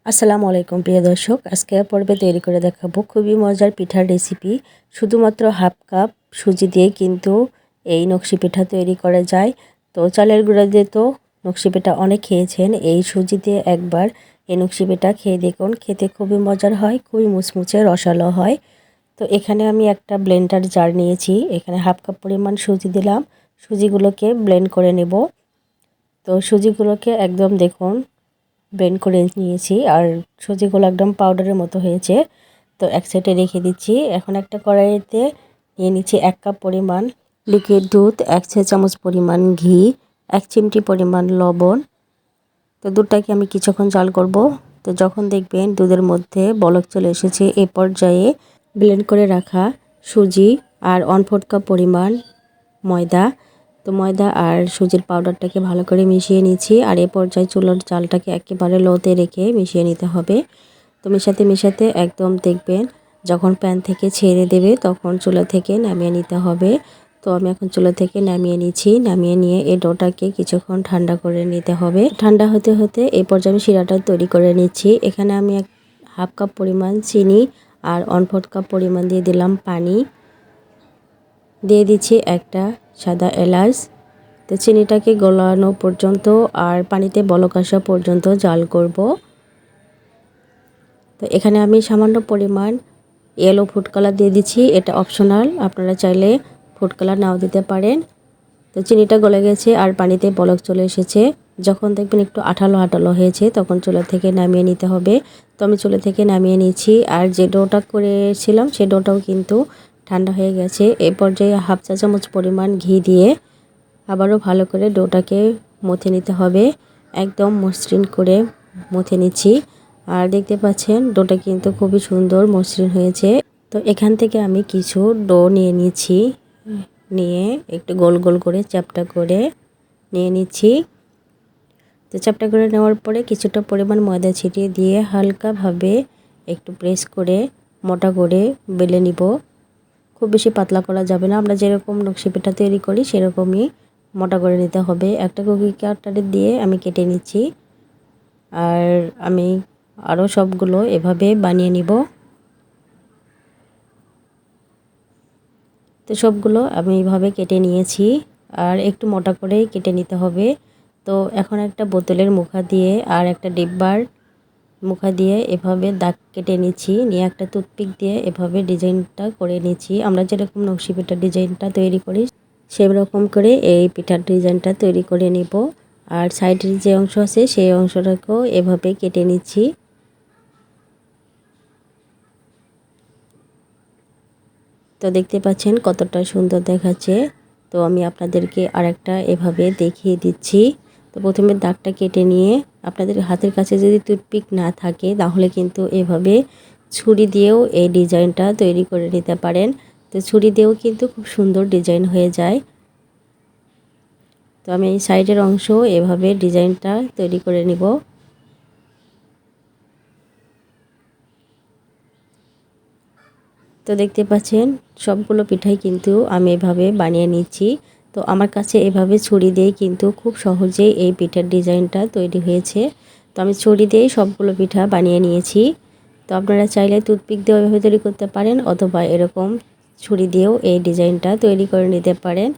আসসালামু আলাইকুম প্রিয় দর্শক, আজকে পর্বে তৈরি করে দেখাবো খুবই মজার পিঠার রেসিপি। শুধুমাত্র হাফ কাপ সুজি দিয়ে কিন্তু এই নকশি পিঠা তৈরি করা যায়। তো চালের গুঁড়া দিয়ে তো নকশি পিঠা অনেক খেয়েছেন, এই সুজি দিয়ে একবার এই নকশি পিঠা খেয়ে দেখুন, খেতে খুবই মজার হয়, খুবই মুচমুচে রসালো হয়। তো এখানে আমি একটা ব্লেন্ডার জার নিয়েছি, এখানে হাফ কাপ পরিমাণ সুজি দিলাম। সুজিগুলোকে ব্লেন্ড করে নেব। তো সুজিগুলোকে একদম দেখুন ব্লেন্ড করে নিয়েছি, আর সুজিগুলো একদম পাউডারের মতো হয়েছে। তো এক সাইডে রেখে দিচ্ছি। এখন একটা কড়াইতে নিয়ে নিচ্ছি 1 কাপ পরিমাণ লিকুইড দুধ, 1 চা চামচ পরিমাণ ঘি, 1 চিমটি পরিমাণ লবণ। তো দুধটাকে আমি কিছুক্ষণ জাল করব। তো যখন দেখবেন দুধের মধ্যে বলক চলে এসেছে, এ পর্যায়ে ব্লেন্ড করে রাখা সুজি আর 1/4 কাপ পরিমাণ ময়দা, তো ময়দা আর সুজির পাউডারটাকে ভালো করে মিশিয়ে নিচ্ছি। আর এ পর্যায়ে চুলার জালটাকে একেবারে লোতে রেখে মিশিয়ে নিতে হবে। তো মেশাতে মেশাতে একদম দেখবেন যখন প্যান থেকে ছেড়ে দেবে তখন চুলা থেকে নামিয়ে নিতে হবে। তো আমি এখন চুলা থেকে নামিয়ে নিচ্ছি। নামিয়ে নিয়ে এই ডোটাকে কিছুক্ষণ ঠান্ডা করে নিতে হবে। ঠান্ডা হতে হতে এই পর্যায়ে আমি শিরাটা তৈরি করে নিচ্ছি। এখানে আমি হাফ কাপ পরিমাণ চিনি আর 1/4 কাপ পরিমাণ দিয়ে দিলাম পানি। দিয়ে দিচ্ছি একটা সাদা এলাচ। তো চিনিটাকে গলানো পর্যন্ত আর পানিতে বলক আসা পর্যন্ত জাল করব। তো এখানে আমি সামান্য পরিমাণ ইয়েলো ফুড কালার দিয়ে দিচ্ছি, এটা অপশনাল, আপনারা চাইলে ফুড কালার নাও দিতে পারেন। তো চিনিটা গলে গেছে আর পানিতে বলক চলে এসেছে। যখন দেখবেন একটু আঠালো আঠালো হয়েছে তখন চুলা থেকে নামিয়ে নিতে হবে। তো আমি চুলা থেকে নামিয়ে নিচ্ছি। আর যে ডোটা করেছিলাম সে ডোটাও কিন্তু ঠান্ডা হয়ে গেছে। এই পর্যায়ে হাফ চা চামচ পরিমাণ ঘি দিয়ে আবারও ভালো করে ডোটাকে মথে নিতে হবে। একদম মসৃণ করে মথে নিচ্ছি। আর দেখতে পাচ্ছেন ডোটা কিন্তু খুবই সুন্দর মসৃণ হয়েছে। তো এখান থেকে আমি কিছু ডো নিয়ে নিচ্ছি, নিয়ে একটু গোল গোল করে চ্যাপ্টা করে নিয়ে নিচ্ছি। তো চ্যাপ্টা করে নেওয়ার পরে কিছুটা পরিমাণ ময়দা ছিটিয়ে দিয়ে হালকাভাবে একটু প্রেস করে মোটা করে বেলে নিব। খুব বেশি পাতলা করা যাবে না, আমরা যেরকম নকশি পিঠা তৈরি করি সেরকমই মোটা করে নিতে হবে। একটা কুকি কাটার দিয়ে আমি কেটে নিচ্ছি। আর আমি আরও সবগুলো এভাবে বানিয়ে নিব। তো সবগুলো আমি এইভাবে কেটে নিয়েছি, আর একটু মোটা করে কেটে নিতে হবে। তো এখন একটা বোতলের মুখা দিয়ে আর একটা ডিব্বার মুখা দিয়ে এভাবে দাগ কেটে নিচ্ছি, নিয়ে একটা টুথপিক দিয়ে এভাবে ডিজাইনটা করে নিচ্ছি। আমরা যেরকম নকশি পিঠার ডিজাইনটা তৈরি করি সেই রকম করে এই পিঠার ডিজাইনটা তৈরি করে নিব। আর সাইডের যে অংশ আছে সেই অংশটাকেও এভাবে কেটে নিচ্ছি। তো দেখতে পাচ্ছেন কতটা সুন্দর দেখাচ্ছে। তো আমি আপনাদেরকে আরেকটা এভাবে দেখিয়ে দিচ্ছি। তো প্রথমে দাগটা কেটে নিয়ে আপনাদের হাতের কাছে যদি টুথপিক না থাকে তাহলে কিন্তু এভাবে ছুরি দিয়েও এই ডিজাইনটা তৈরি করে নিতে পারেন। তো ছুরি দিয়েও কিন্তু খুব সুন্দর ডিজাইন হয়ে যায়। তো আমি এই সাইডের অংশ এভাবে ডিজাইনটা তৈরি করে নিব। তো দেখতে পাচ্ছেন সবগুলো পিঠাই কিন্তু আমি এভাবে বানিয়ে নিচ্ছি। তো আমার কাছে এভাবে ছুরি দিয়ে কিন্তু খুব সহজেই এই পিঠার ডিজাইনটা তৈরি হয়েছে। তো আমি ছুরি দিয়েই সবগুলো পিঠা বানিয়ে নিয়েছি। তো আপনারা চাইলে টুথপিক দিয়েও এভাবে তৈরি করতে পারেন, অথবা এরকম ছুরি দিয়েও এই ডিজাইনটা তৈরি করে নিতে পারেন।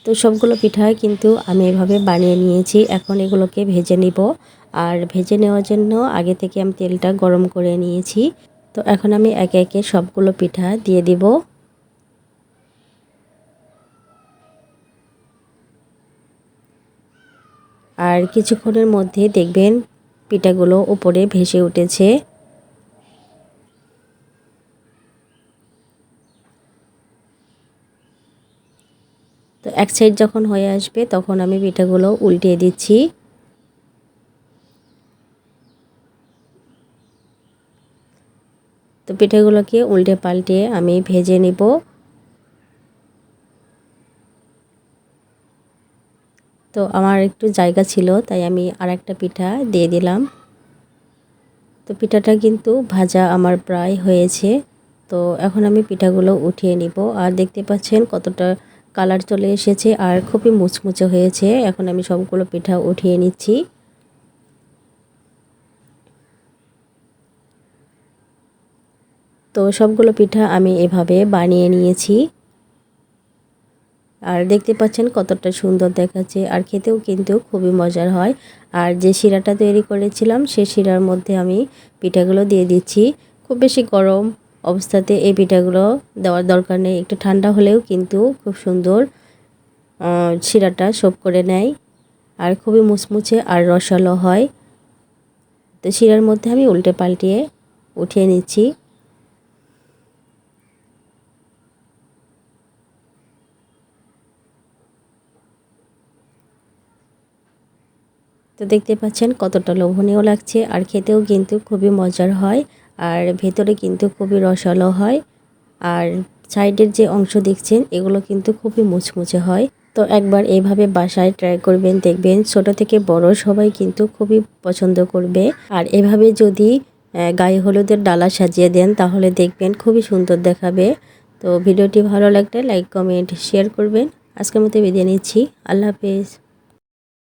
তো সবগুলো পিঠা কিন্তু আমি এভাবে বানিয়ে নিয়েছি। এখন এগুলোকে ভেজে নিব। আর ভেজে নেওয়ার জন্য আগে থেকে আমি তেলটা গরম করে নিয়েছি। তো এখন আমি একে একে সবগুলো পিঠা দিয়ে দিব। আর কিছুক্ষণের মধ্যে দেখবেন পিঠাগুলো উপরে ভেসে উঠেছে। তো এক সাইড যখন হয়ে আসবে তখন আমি পিঠাগুলো উল্টিয়ে দিচ্ছি। তো পিঠাগুলোকে উল্টে পাল্টে আমি ভেজে নিব। তো আমার একটু জায়গা ছিল তাই আমি আরেকটা পিঠা দিয়ে দিলাম। তো পিঠাটা কিন্তু ভাজা আমার প্রায় হয়েছে। তো এখন আমি পিঠাগুলো উঠিয়ে নিব। আর দেখতে পাচ্ছেন কতটা কালার চলে এসেছে আর খুবই মুচমুচে হয়েছে। এখন আমি সবগুলো পিঠা উঠিয়ে নিচ্ছি। তো সবগুলো পিঠা আমি এভাবে বানিয়ে নিয়েছি। আর দেখতে পাচ্ছেন কতটা সুন্দর দেখাচ্ছে, আর খেতেও কিন্তু খুবই মজার হয়। আর যে শিরাটা তৈরি করেছিলাম সেই শিরার মধ্যে আমি পিঠাগুলো দিয়ে দিচ্ছি। খুব বেশি গরম অবস্থাতে এই পিঠাগুলো দেওয়ার দরকার নেই, একটু ঠান্ডা হলেও কিন্তু খুব সুন্দর শিরাটা সোপ করে নেয় আর খুবই মুচমুচে আর রসালো হয়। তো শিরার মধ্যে আমি উল্টে পাল্টিয়ে উঠিয়ে নিচ্ছি। তো দেখতে পাচ্ছেন কতটা লোভনীয় লাগছে, আর খেতেও কিন্তু খুবই মজার হয়, আর ভেতরে কিন্তু খুবই রসালো হয়। আর সাইডের যে অংশ দেখছেন এগুলো কিন্তু খুবই মুচমুচে হয়। তো একবার এইভাবে বাসায় ট্রাই করবেন, দেখবেন ছোট থেকে বড় সবাই কিন্তু খুবই পছন্দ করবে। আর এভাবে যদি গায়ে হলুদের ডালা সাজিয়ে দেন তাহলে দেখবেন খুবই সুন্দর দেখাবে। তো ভিডিওটি ভালো লাগলে লাইক কমেন্ট শেয়ার করবেন। আজকের মতো বিদায় নিচ্ছি। আল্লাহ হাফেজ।